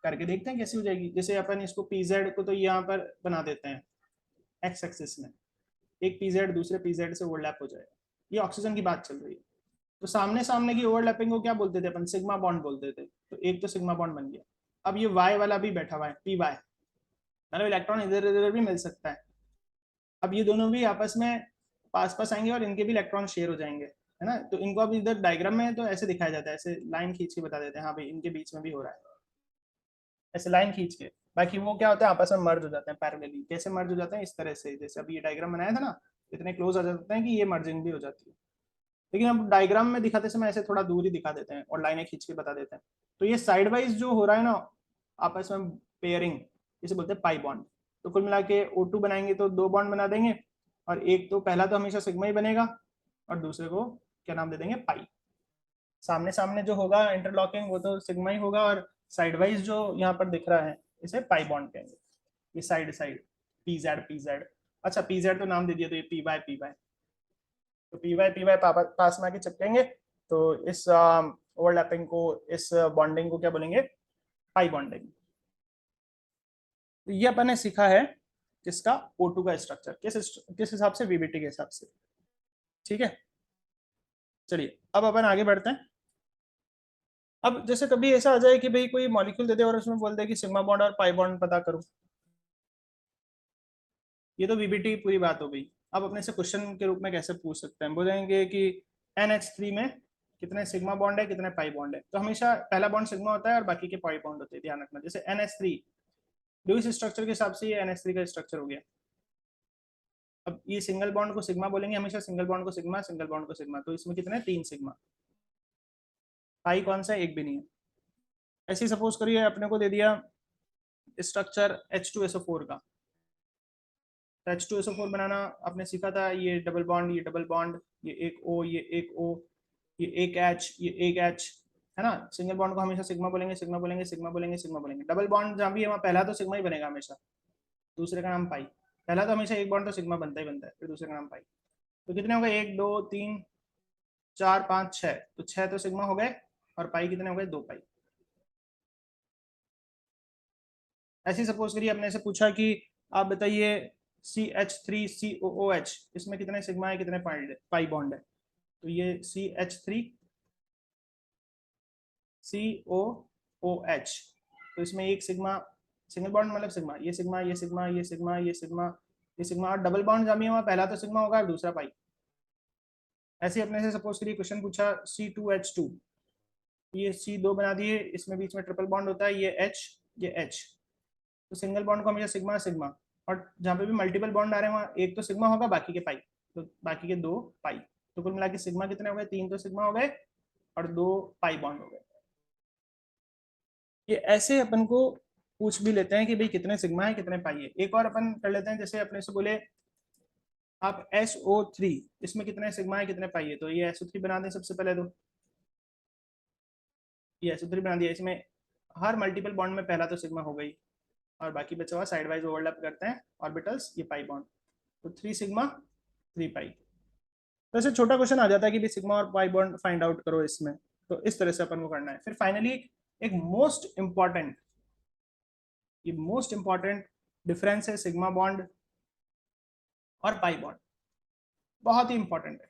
करके देखते हैं कैसी हो जाएगी। जैसे अपन इसको पी जेड को तो यहाँ पर बना देते हैं एक्स एक्सिस में, एक पी जेड दूसरे पी जेड से ओवरलैप हो जाएगा। ये ऑक्सीजन की बात चल रही है। तो सामने सामने की ओवरलैपिंग को क्या बोलते थे अपन, सिग्मा बॉन्ड बोलते थे। तो एक तो सिग्मा बॉन्ड बन गया। अब ये वाई वाला भी बैठा हुआ है, पी वाई, मतलब इलेक्ट्रॉन इधर इधर भी मिल सकता है। अब ये दोनों भी आपस में पास पास आएंगे और इनके भी इलेक्ट्रॉन शेयर हो जाएंगे, है ना। तो इनको अब इधर डायग्राम में तो ऐसे दिखाया जाता है, ऐसे लाइन खींच के बता देते हैं, हाँ भाई इनके बीच में भी हो रहा है, ऐसे लाइन खींच के। बाकी वो क्या होता है, आपस में मर्ज हो जाते हैं पैरेलली। कैसे मर्ज हो जाते हैं, इस तरह से, जैसे अभी ये डायग्राम बनाया था ना, इतने क्लोज आ जाते हैं कि ये मर्जिंग भी हो जाती है। लेकिन अब डायग्राम में दिखाते समय ऐसे थोड़ा दूर ही दिखा देते हैं और लाइनें खींच के बता देते हैं। तो ये साइड वाइज जो हो रहा है ना आपस में पेयरिंग, इसे बोलते हैं पाई बॉन्ड। तो कुल मिला के O2 बनाएंगे तो 2 बॉन्ड बना देंगे, और एक तो पहला तो हमेशा सिग्मा ही बनेगा और दूसरे को क्या नाम दे देंगे, पाई। सामने सामने जो होगा इंटरलॉकिंग वो तो सिग्मा ही होगा, और साइड वाइज जो यहाँ पर दिख रहा है इसे पाई बॉन्ड कहेंगे। ये साइड साइड पी जेड, अच्छा पी जेड तो नाम दे दिया, तो ये पी वाई। तो पी वाई पास में आके चिपकेंगे, तो इस ओवरलैपिंग को, इस बॉन्डिंग को क्या बोलेंगे, पाई बॉन्डिंग। तो ये अपन ने सीखा है किसका, O2 का स्ट्रक्चर, किस हिसाब से, वीबीटी के हिसाब से। ठीक है, चलिए अब अपन आगे बढ़ते हैं। अब जैसे कभी ऐसा आ जाए कि भाई कोई मॉलिक्यूल दे दे और उसमें बोल दे कि सिग्मा बॉन्ड और पाई बॉन्ड पता करो, ये तो वीबीटी की पूरी बात हो गई। अब अपने से क्वेश्चन के रूप में कैसे पूछ सकते हैं, बोलेंगे कि NH3 में कितने सिग्मा बॉन्ड है, कितने पाई बॉन्ड है। तो हमेशा पहला बॉन्ड सिग्मा होता है और बाकी के पाई बॉन्ड होते हैं, ध्यान रखना। जैसे NH3 लुईस स्ट्रक्चर के हिसाब से ये NH3 का स्ट्रक्चर हो गया। अब ये सिंगल बॉन्ड को सिग्मा बोलेंगे हमेशा, सिंगल बॉन्ड को सिग्मा, सिंगल बॉन्ड को सिग्मा। तो इसमें कितने, 3 सिग्मा। पाई कौन सा है, एक भी नहीं है। ऐसे ही सपोज करिए अपने को दे दिया स्ट्रक्चर H2SO4 का। तो H2SO4 बनाना आपने सीखा था, ये डबल बॉन्ड, ये डबल बॉन्ड, ये एक O, ये एक O, ये एक H, ये एक H, है ना। सिंगल बॉन्ड को हमेशा सिग्मा बोलेंगे, सिग्मा बोलेंगे, सिग्मा बोलेंगे, सिग्मा बोलेंगे। डबल बॉन्ड जहाँ भी है वहाँ पहला तो सिग्मा ही बनेगा हमेशा, दूसरे का नाम पाई। पहला तो हमेशा एक बॉन्ड तो सिग्मा बनता ही बनता है, फिर दूसरे का नाम पाई। तो कितने हो गए, 1 2 3 4 5 6, तो 6 तो सिग्मा हो गए, और पाई कितने हो गए, 2 पाई। ऐसे सपोज करिए अपने से पूछा कि आप बताइए CH3COOH, इसमें कितने सिग्मा है, कितने पाई बॉन्ड है। तो ये CH3COOH, तो इसमें एक सिग्मा, सिंगल बॉन्ड मतलब सिग्मा, ये सिग्मा, ये सिग्मा, ये सिग्मा, ये सिग्मा, ये सिग्मा, और डबल बॉन्ड जमी हुआ पहला तो सिग्मा होगा और दूसरा पाई। ऐसे अपने से सपोज करिए क्वेश्चन पूछा C2H2, ये C2 बना दिए, इसमें बीच में ट्रिपल बॉन्ड होता है, ये H, ये H। तो सिंगल बॉन्ड को हमेशा सिग्मा सिग्मा, और जहाँ पे भी मल्टीपल बॉन्ड आ रहे हैं वहाँ एक तो सिग्मा होगा, बाकी के पाई, तो बाकी के 2 पाई। तो कुल मिला के सिग्मा कितने हो गए, 3 तो सिग्मा हो गए और 2 पाई बॉन्ड हो गए। ये ऐसे अपन को पूछ भी लेते हैं कि भाई कितने सिग्मा है, कितने पाई है। एक और अपन कर लेते हैं, जैसे अपने से बोले आप SO3, इसमें कितने सिग्मा है, कितने पाई है। तो ये SO3 बना दें सबसे पहले, तो ये SO3 बना दिया। इसमें हर मल्टीपल बॉन्ड में पहला तो सिग्मा हो गई, और बाकी बचा हुआ साइड वाइज ओवरलैप करते हैं ऑर्बिटल्स, ये पाई बॉन्ड। तो 3 सिग्मा 3 पाई। तो ऐसे छोटा क्वेश्चन आ जाता है कि भी सिग्मा और पाई बॉन्ड फाइंड आउट करो इसमें। तो इस तरह से अपन को करना है। फिर फाइनली एक मोस्ट इंपॉर्टेंट डिफरेंस है सिग्मा बॉन्ड और पाई बॉन्ड। बहुत ही इंपॉर्टेंट है,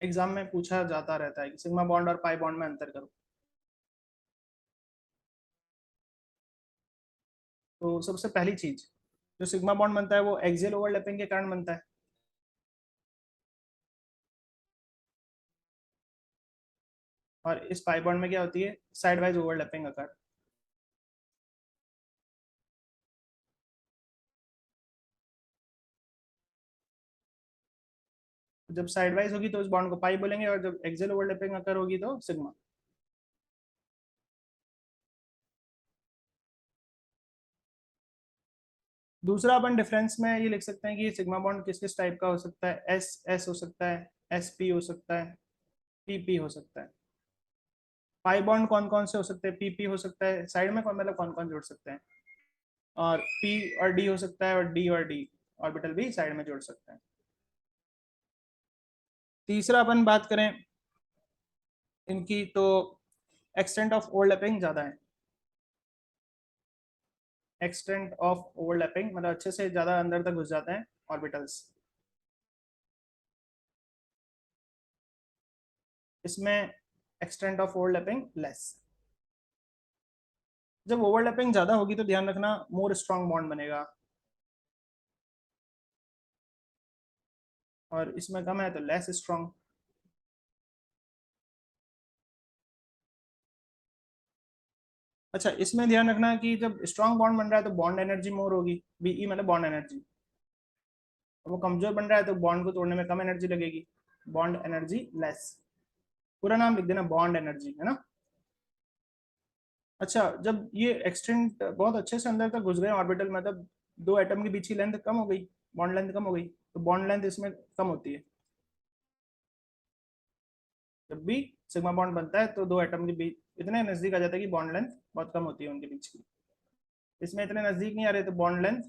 एग्जाम में पूछा जाता रहता है कि सिग्मा बॉन्ड और पाई बॉन्ड में अंतर करो। तो सबसे पहली चीज, जो सिग्मा बॉन्ड बनता है वो एक्सियल ओवरलैपिंग के कारण बनता है, और इस पाई बॉन्ड में क्या होती है, साइड वाइज ओवरलैपिंग का कारण। जब साइड वाइज होगी तो उस बॉन्ड को पाई बोलेंगे, और जब एक्सियल ओवरलैपिंग अकर होगी तो सिग्मा। दूसरा अपन डिफरेंस में ये लिख सकते हैं कि सिग्मा बॉन्ड किस किस टाइप का हो सकता है, एस एस हो सकता है, SP हो सकता है, PP हो सकता है। पाई बॉन्ड कौन कौन से हो सकते हैं, PP हो सकता है, साइड में कौन मतलब कौन कौन जोड़ सकते हैं, और P और D हो सकता है, और D और D ऑर्बिटल भी साइड में जोड़ सकते हैं। तीसरा अपन बात करें इनकी, तो एक्सटेंट ऑफ ओवरलैपिंग ज्यादा है। एक्सटेंट ऑफ ओवरलैपिंग मतलब अच्छे से ज्यादा अंदर तक घुस जाते हैं ऑर्बिटल्स। इसमें एक्सटेंट ऑफ ओवरलैपिंग लेस। जब ओवरलैपिंग ज्यादा होगी तो ध्यान रखना मोर स्ट्रॉन्ग बॉन्ड बनेगा, और इसमें कम है तो लेस स्ट्रॉन्ग। अच्छा, इसमें ध्यान रखना कि जब स्ट्रॉन्ग बॉन्ड बन रहा है तो बॉन्ड एनर्जी मोर होगी, BE मतलब बॉन्ड एनर्जी। वो कमजोर बन रहा है तो बॉन्ड को तोड़ने में कम एनर्जी लगेगी, बॉन्ड एनर्जी लेस। पूरा नाम लिख देना, बॉन्ड एनर्जी, है ना। अच्छा, जब ये एक्सटेंट बहुत अच्छे से अंदर तक घुस गए ऑर्बिटल, मतलब 2 एटम के बीच की लेंथ कम हो गई, बॉन्ड लेंथ कम हो गई, तो बॉन्ड लेंथ इसमें कम होती है। जब भी सिग्मा बॉन्ड बनता है तो 2 एटम के बीच इतने नजदीक आ जाता है कि बॉन्ड लेंथ बहुत कम होती है उनके बीच की। इसमें इतने नजदीक नहीं आ रहे तो बॉन्ड लेंथ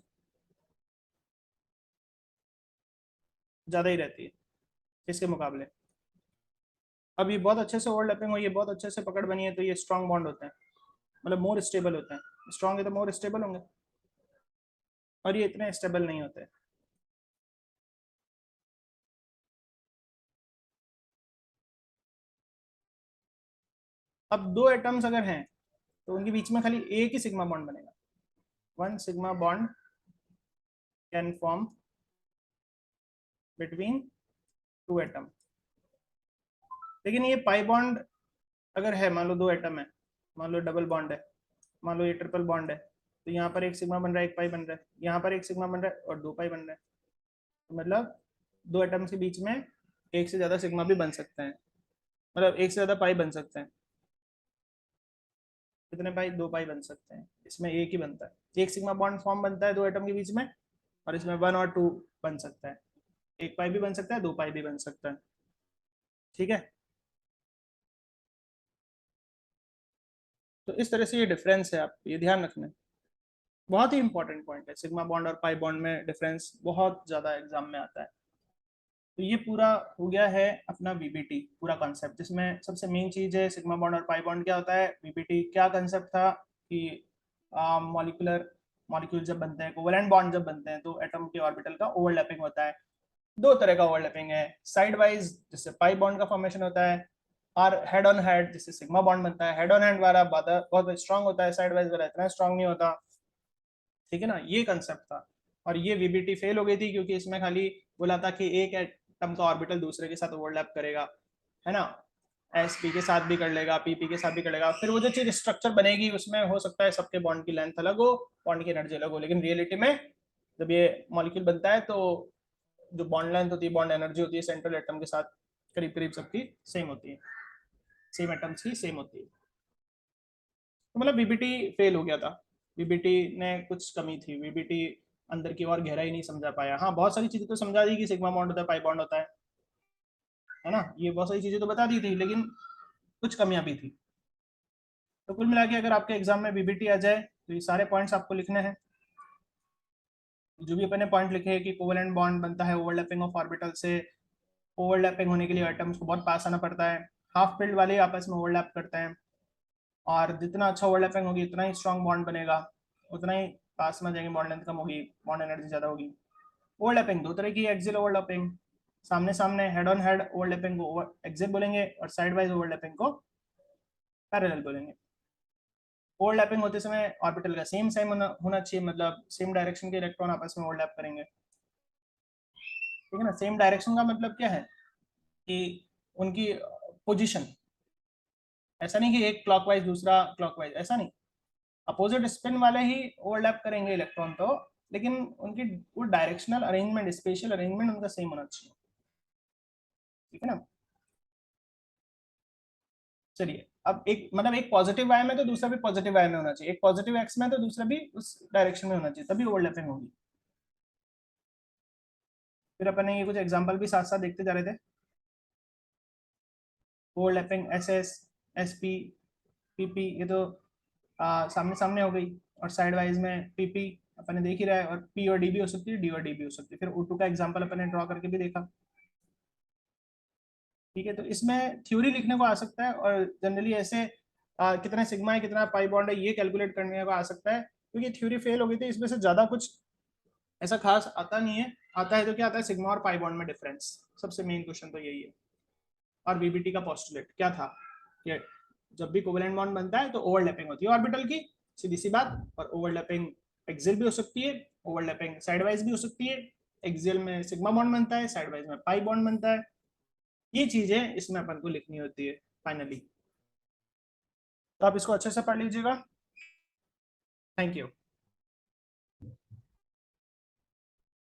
ज्यादा ही रहती है इसके मुकाबले। अब ये बहुत अच्छे से ओवरलैपिंग हुई है, बहुत अच्छे से पकड़ बनी है, तो ये स्ट्रॉन्ग बॉन्ड होते हैं, मतलब मोर स्टेबल होते हैं। स्ट्रॉन्ग है तो मोर स्टेबल होंगे, और ये इतने स्टेबल नहीं होते। अब 2 एटम्स अगर हैं तो उनके बीच में खाली एक ही सिग्मा बॉन्ड बनेगा, 1 sigma bond can form between 2 atom. लेकिन ये पाई बॉन्ड अगर है, मान लो 2 एटम है, मान लो डबल बॉन्ड है, मान लो ये ट्रिपल बॉन्ड है, तो यहाँ पर एक सिग्मा बन रहा है, एक पाई बन रहा है, यहाँ पर एक सिग्मा बन रहा है और 2 पाई बन रहा है। तो मतलब 2 एटम्स के बीच में एक से ज्यादा सिग्मा भी बन सकते हैं, मतलब एक से ज्यादा पाई बन सकते हैं। कितने पाई, 2 पाई बन सकते हैं। इसमें एक ही बनता है, एक सिग्मा बॉन्ड फॉर्म बनता है 2 एटम के बीच में, और इसमें 1 और 2 बन सकता है। एक पाई भी बन सकता है, 2 पाई भी बन सकता है। ठीक है। तो इस तरह से ये डिफरेंस है, आप ये ध्यान रखना। बहुत ही इंपॉर्टेंट पॉइंट है, सिग्मा बॉन्ड और पाई बॉन्ड में डिफरेंस बहुत ज्यादा एग्जाम में आता है। तो ये पूरा हो गया है अपना वीबीटी पूरा कॉन्सेप्ट, जिसमें सबसे मेन चीज है सिग्मा बॉन्ड और पाई बॉन्ड क्या होता है। वीबीटी क्या कंसेप्ट था कि मॉलिक्यूल जब बनते हैं, कोवेलेंट बॉन्ड जब बनते हैं, तो एटम के ऑर्बिटल का ओवरलैपिंग होता है। दो तरह का ओवरलैपिंग है, साइड वाइज जिससे पाई बॉन्ड का फॉर्मेशन होता है, और हेड ऑन हेड जिससे सिग्मा बॉन्ड बनता है। हेड ऑन हेड वाला बहुत स्ट्रांग होता है, साइड वाइज वाला इतना स्ट्रांग नहीं होता, ठीक है ना। ये कंसेप्ट था, और ये वीबीटी फेल हो गई थी क्योंकि इसमें खाली बोला था कि एक एटम का ऑर्बिटल दूसरे के साथ ओवरलैप करेगा, है ना, एस पी के साथ भी कर लेगा, पीपी के साथ भी कर लेगा। फिर वो जो चीज स्ट्रक्चर बनेगी उसमें हो सकता है सबके बॉन्ड की लेंथ अलग हो, बॉन्ड की एनर्जी अलग हो, लेकिन रियलिटी में जब ये मॉलिक्यूल बनता है तो जो बॉन्ड लेंथ होती है, बॉन्ड एनर्जी होती है, सेंट्रल एटम के साथ करीब करीब सबकी सेम होती है, सेम एटम्स की सेम होती है। तो मतलब वीबीटी फेल हो गया था, वीबीटी ने कुछ कमी थी, वीबीटी अंदर की और गहराई नहीं समझा पाया। हाँ, बहुत सारी चीजें तो समझा दी कि सिग्मा बॉन्ड होता है, पाई बॉन्ड होता है ना, ये बहुत सारी चीजें तो बता दी थी, लेकिन कुछ कमियां भी थी। तो कुल मिला के अगर आपके एग्जाम में वीबीटी आ जाए तो ये सारे पॉइंट्स आपको लिखने हैं। जो भी अपने पॉइंट लिखे हैं कि कोवेलेंट बॉन्ड बनता है ओवरलैपिंग ऑफ ऑर्बिटल से, ओवरलैपिंग होने के लिए एटम्स को बहुत पास आना पड़ता है, हाफ फील्ड वाले आपस में ओवरलैप करते हैं, और जितना अच्छा ओवरलैपिंग होगी उतना ही स्ट्रॉन्ग बॉन्ड बनेगा, उतना ही पास में जाएंगे, बॉन्ड लेंथ कम होगी, बॉन्ड एनर्जी ज्यादा होगी। ओवरलैपिंग दो तरह की, एक्सियल ओवरलैपिंग सामने सामने हेड ऑन हेड ओवरलैपिंग को एक्सियल बोलेंगे, और साइड वाइज ओवरलैपिंग को पैरेलल बोलेंगे। ओवरलैपिंग होते समय ऑर्बिटल का सेम सेम होना चाहिए, मतलब सेम डायरेक्शन के इलेक्ट्रॉन आपस में ओवरलैप करेंगे, ठीक है ना। सेम डायरेक्शन का मतलब क्या है कि उनकी पोजीशन, ऐसा नहीं कि एक क्लॉकवाइज दूसरा क्लॉकवाइज, ऐसा नहीं, अपोजिट स्पिन वाले ही ओवरलैप करेंगे इलेक्ट्रॉन तो, लेकिन उनकी वो डायरेक्शनल अरेंजमेंट, स्पेशल अरेंजमेंट उनका सेम होना चाहिए, ठीक है ना। चलिए, अब एक मतलब एक पॉजिटिव वाई में तो दूसरा भी पॉजिटिव वाई में होना चाहिए, एक पॉजिटिव एक्स में तो दूसरा भी उस डायरेक्शन में होना चाहिए, तभी ओवरलैपिंग होगी। फिर अपन ने ये कुछ एग्जांपल भी साथ साथ देखते जा रहे थे। Overlapping S S, S P, PP, ये तो सामने सामने हो गई, और साइड वाइज में पीपी अपन ने देख ही रहा है, और पी और डी भी हो सकती है, डी और डी भी हो सकती है। फिर O2 का एग्जांपल अपन ने ड्रॉ करके भी देखा, ठीक है। तो इसमें थ्योरी लिखने को आ सकता है, और जनरली ऐसे कितना सिग्मा है कितना पाई बॉन्ड है ये कैलकुलेट करने को आ सकता है, क्योंकि थ्योरी फेल हो गई थी इसमें से ज्यादा कुछ ऐसा खास आता नहीं है। आता है तो क्या आता है, सिग्मा और पाई बॉन्ड में डिफरेंस, सबसे मेन क्वेश्चन तो यही है। और बीबीटी का पोस्टुलेट क्या था कि जब भी कोवेलेंट बॉन्ड बनता है तो ओवरलैपिंग होती है ऑर्बिटल की, सीधी सी बात। और ओवरलैपिंग एक्सियल भी हो सकती है, ओवरलैपिंग साइडवाइज भी हो सकती है। एक्सियल में सिग्मा बॉन्ड बनता है, साइडवाइज में पाई बॉन्ड बनता है। ये चीजें इसमें अपन को लिखनी होती है फाइनली। तो आप इसको अच्छे से पढ़ लीजिएगा। Thank you.